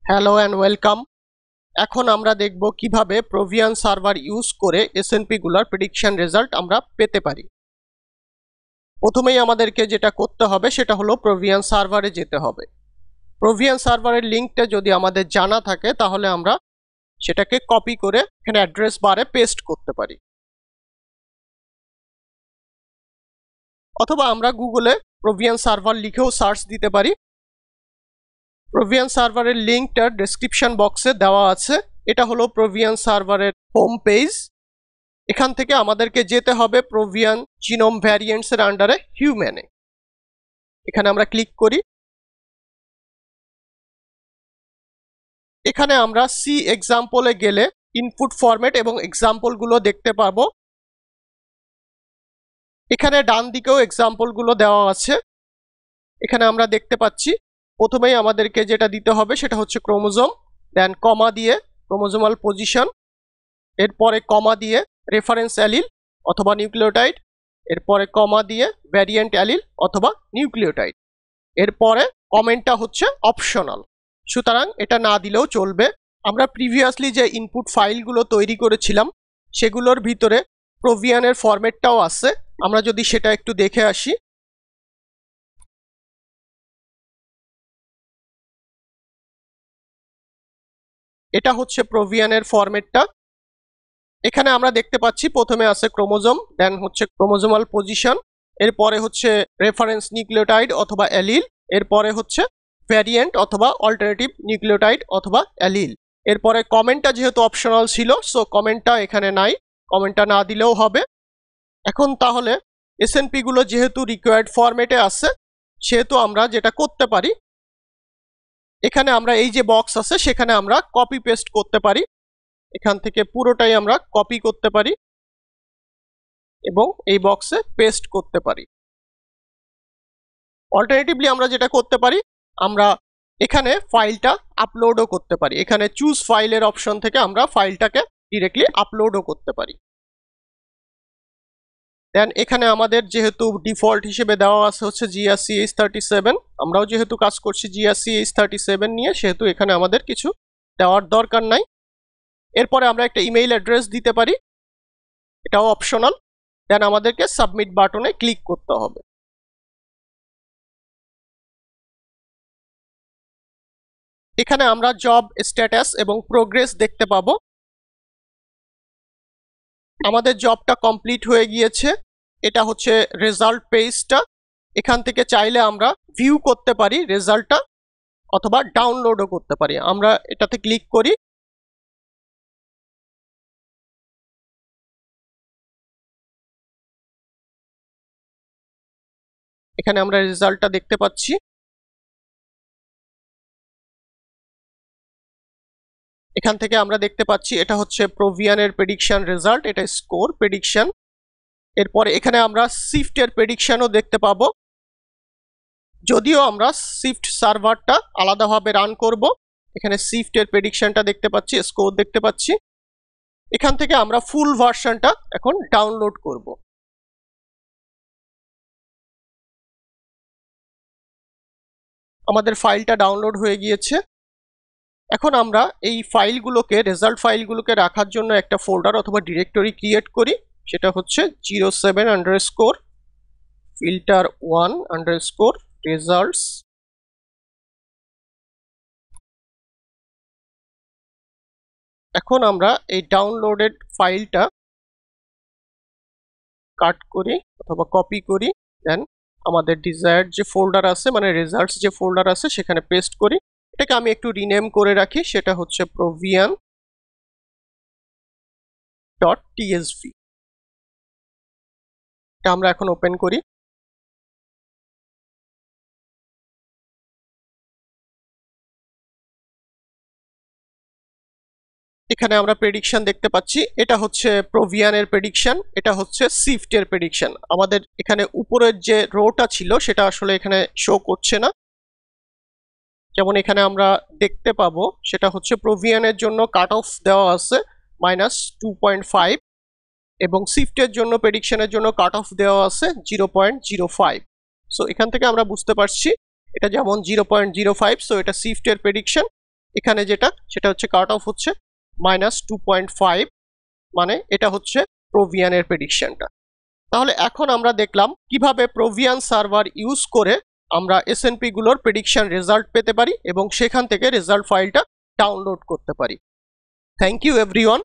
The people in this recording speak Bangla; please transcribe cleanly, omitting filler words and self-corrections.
Hello and welcome. এখন আমরা দেখব কিভাবে প্রোভিয়ান সার্ভার ইউজ করে এসএনপি গুলার প্রেডিকশন রেজাল্ট আমরা পেতে পারি। প্রথমেই আমাদেরকে যেটা করতে হবে সেটা হলো প্রোভিয়ান সার্ভারে যেতে হবে। প্রোভিয়ান সার্ভারের লিঙ্কটা যদি আমাদের জানা থাকে তাহলে আমরা সেটাকে কপি করে এখানে অ্যাড্রেস বারে পেস্ট করতে পারি, অথবা আমরা গুগলে প্রোভিয়ান সার্ভার লিখেও সার্চ দিতে পারি। প্রোভিয়ান সার্ভারের লিঙ্কটা ডেসক্রিপশন বক্সে দেওয়া আছে। এটা হলো প্রোভিয়ান সার্ভারের হোম পেজ। এখান থেকে আমাদেরকে যেতে হবে প্রোভিয়ান জিনোম ভ্যারিয়েন্টস এর আন্ডারে হিউম্যানে। এখানে আমরা ক্লিক করি। এখানে আমরা সি এক্সাম্পলে গেলে ইনপুট ফরম্যাট এবং এক্সাম্পল গুলো দেখতে পাবো। এখানে ডান দিকেও এক্সাম্পল গুলো দেওয়া আছে। এখানে আমরা দেখতে পাচ্ছি প্রথমেই আমাদেরকে যেটা দিতে হবে সেটা হচ্ছে ক্রোমোজোম, দেন কমা দিয়ে ক্রোমোজোমাল পজিশন, এরপরে কমা দিয়ে রেফারেন্স অ্যালিল অথবা নিউক্লিওটাইড, এরপরে কমা দিয়ে ভ্যারিয়েন্ট অ্যালিল অথবা নিউক্লিওটাইড, এরপরে কমেন্টটা হচ্ছে অপশনাল, সুতরাং এটা না দিলেও চলবে। আমরা প্রিভিয়াসলি যে ইনপুট ফাইলগুলো তৈরি করেছিলাম সেগুলোর ভিতরে প্রোভিয়ানের ফরম্যাটটাও আছে। আমরা যদি সেটা একটু দেখে আসি, এটা হচ্ছে প্রোভিয়ানের ফরম্যাটটা। এখানে আমরা দেখতে পাচ্ছি প্রথমে আছে ক্রোমোজোম, দেন হচ্ছে ক্রোমোজোমাল পজিশন, এরপরে হচ্ছে রেফারেন্স নিউক্লিওটাইড অথবা অ্যালিল, এরপরে হচ্ছে ভ্যারিয়েন্ট অথবা অল্টারনেটিভ নিউক্লিওটাইড অথবা অ্যালিল। এরপরে কমেন্টটা যেহেতু অপশনাল ছিল, সো কমেন্টটা এখানে নাই, কমেন্টটা না দিলেও হবে। এখন তাহলে এসএনপি গুলো যেহেতু রিকোয়ার্ড ফরম্যাটে আছে, সেহেতু আমরা যেটা করতে পারি, এখানে আমরা এই যে বক্স আছে সেখানে আমরা কপি পেস্ট করতে পারি। এখান থেকে পুরোটাই আমরা কপি করতে পারি এবং এই বক্সে পেস্ট করতে পারি। অল্টারনেটিভলি আমরা যেটা করতে পারি, আমরা এখানে ফাইলটা আপলোডও করতে পারি। এখানে চুজ ফাইলের অপশন থেকে আমরা ফাইলটাকে ডিরেক্টলি আপলোডও করতে পারি। দেন এখানে আমাদের যেহেতু ডিফল্ট হিসেবে দেওয়া আছে হচ্ছে GRCH37, আমরাও যেহেতু কাজ করছি GRCH37 নিয়ে, সেহেতু এখানে আমাদের কিছু দেওয়ার দরকার নাই। এরপরে আমরা একটা ইমেইল অ্যাড্রেস দিতে পারি, এটাও অপশনাল। দেন আমাদেরকে সাবমিট বাটনে ক্লিক করতে হবে। এখানে আমরা জব স্ট্যাটাস এবং প্রোগ্রেস দেখতে পাবো। আমাদের জবটা কমপ্লিট হয়ে গিয়েছে। এটা হচ্ছে রেজাল্ট পেজটা। এখান থেকে চাইলে আমরা ভিউ করতে পারি রেজাল্টটা, অথবা ডাউনলোডও করতে পারি। আমরা এটাতে ক্লিক করি। এখানে আমরা রেজাল্টটা দেখতে পাচ্ছি। এখান থেকে আমরা দেখতে পাচ্ছি এটা হচ্ছে প্রোভিয়ানের প্রেডিকশন রেজাল্ট, এটা স্কোর প্রেডিকশন। এরপরে এখানে আমরা শিফটের প্রেডিকশনও দেখতে পাবো, যদিও আমরা শিফট সার্ভারটা আলাদাভাবে রান করব। এখানে শিফটের প্রেডিকশনটা দেখতে পাচ্ছি, স্কোর দেখতে পাচ্ছি। এখান থেকে আমরা ফুল ভার্সনটা এখন ডাউনলোড করব। আমাদের ফাইলটা ডাউনলোড হয়ে গিয়েছে। এখন আমরা এই ফাইলগুলোকে, রেজাল্ট ফাইলগুলোকে রাখার জন্য একটা ফোল্ডার অথবা ডিরেক্টরি ক্রিয়েট করি। সেটা হচ্ছে 07_filter1_results। এখন আমরা এই ডাউনলোডেড ফাইলটা কাট করি অথবা কপি করি, দেন আমাদের ডিজায়ার্ড যে ফোল্ডার আছে, মানে রেজাল্টস যে ফোল্ডার আছে, সেখানে পেস্ট করি। এটাকে আমি একটু রিনেম করে রাখি, সেটা হচ্ছে provian.tsv। এটা আমরা এখন ওপেন করি। এখানে আমরা প্রেডিকশন দেখতে পাচ্ছি। এটা হচ্ছে প্রোভিয়ানের প্রেডিকশন, এটা হচ্ছে শিফটের প্রেডিকশন। আমাদের এখানে উপরের যে রোটা ছিল সেটা আসলে এখানে শো করছে না। যেমন এখানে আমরা দেখতে পাবো সেটা হচ্ছে প্রোভিয়ানের জন্য কাট অফ দেওয়া আছে -2.5 এবং শিফটের জন্য প্রেডিকশনের জন্য কাট অফ দেওয়া আছে 0.05। সো এখান থেকে আমরা বুঝতে পারছি এটা যেমন 0.05, সো এটা শিফটের প্রেডিকশন, এখানে সেটা হচ্ছে কাট অফ হচ্ছে -2.5, মানে এটা হচ্ছে প্রোভিয়ানের প্রেডিকশনটা। তাহলে এখন আমরা দেখলাম কিভাবে প্রোভিয়ান সার্ভার ইউজ করে আমরা এসএনপি গুলোর প্রেডিকশন রেজাল্ট পেতে পারি এবং সেখান থেকে রেজাল্ট ফাইলটা ডাউনলোড করতে পারি। Thank you everyone.